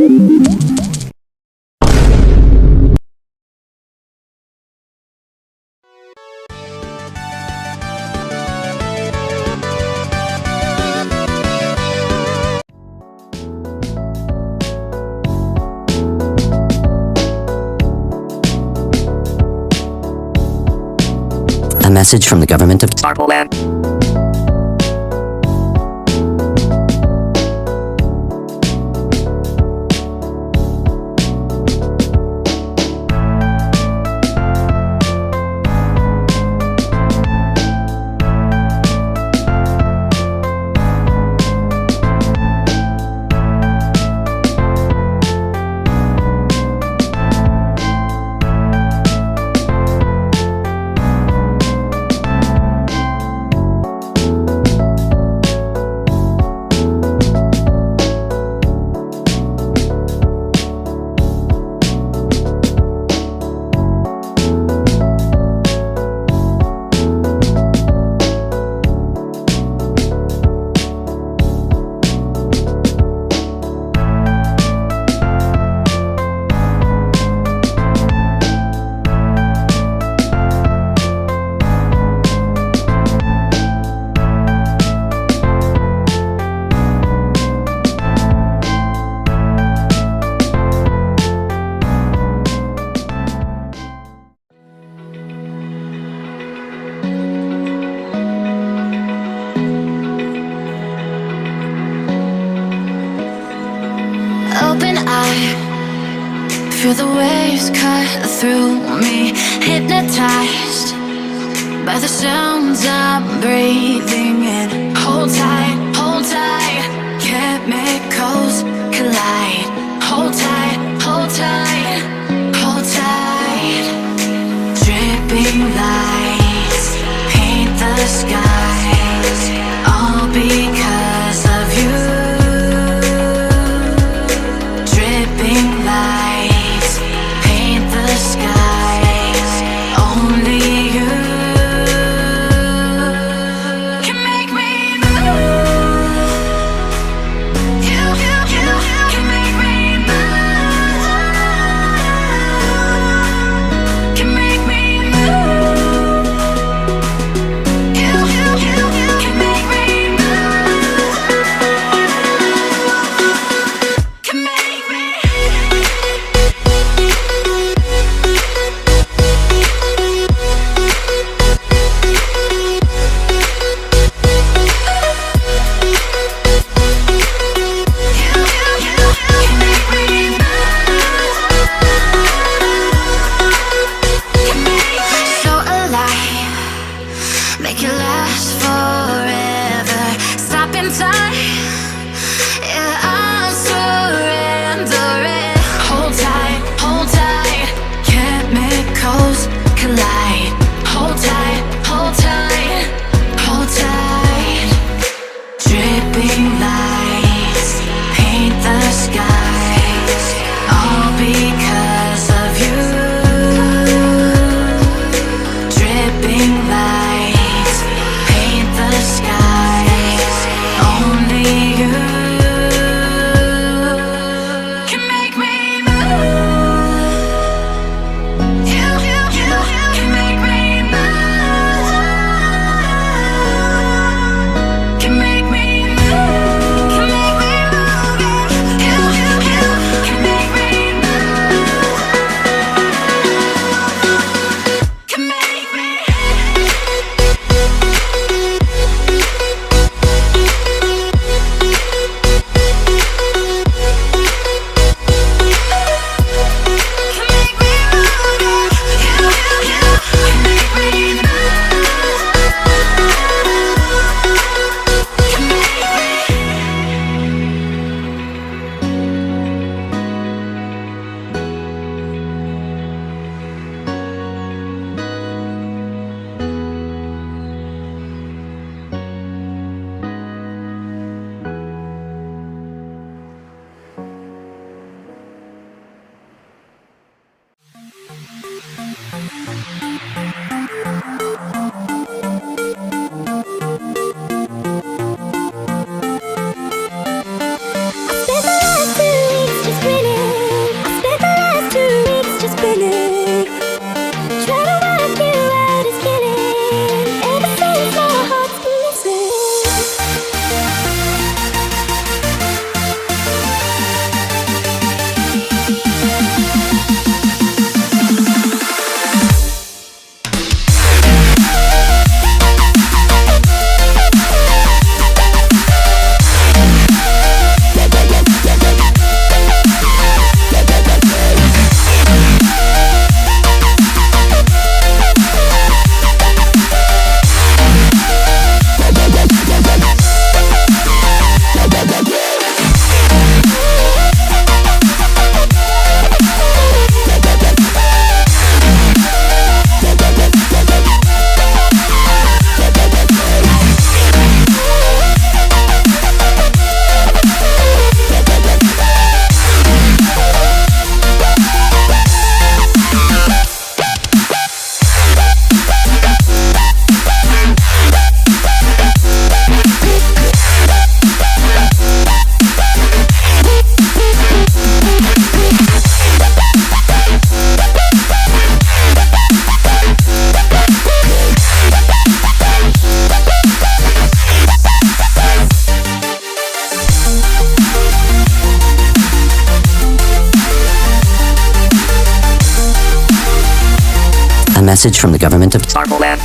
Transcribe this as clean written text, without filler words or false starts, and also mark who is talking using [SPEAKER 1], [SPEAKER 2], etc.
[SPEAKER 1] A message from the government of
[SPEAKER 2] Starboland.
[SPEAKER 3] Open eye, feel the waves cut through me, hypnotized by the sounds I'm breathing in. Hold tight, chemicals collide. Hold tight, hold tight, hold tight. Dripping lights paint the skies, all because of you. Lights paint the skies, only you can make me move. You can make me move. Can make me move. You can make me move. Can make me. Make it last forever. Stop in time. Yeah, I'm surrendering. Hold tight. Chemicals collide. Hold tight, hold tight, hold tight. Dripping lights paint the skies, all because of you. Dripping lights paint the skies, only you.
[SPEAKER 1] message from the government of
[SPEAKER 2] Sparkle Man.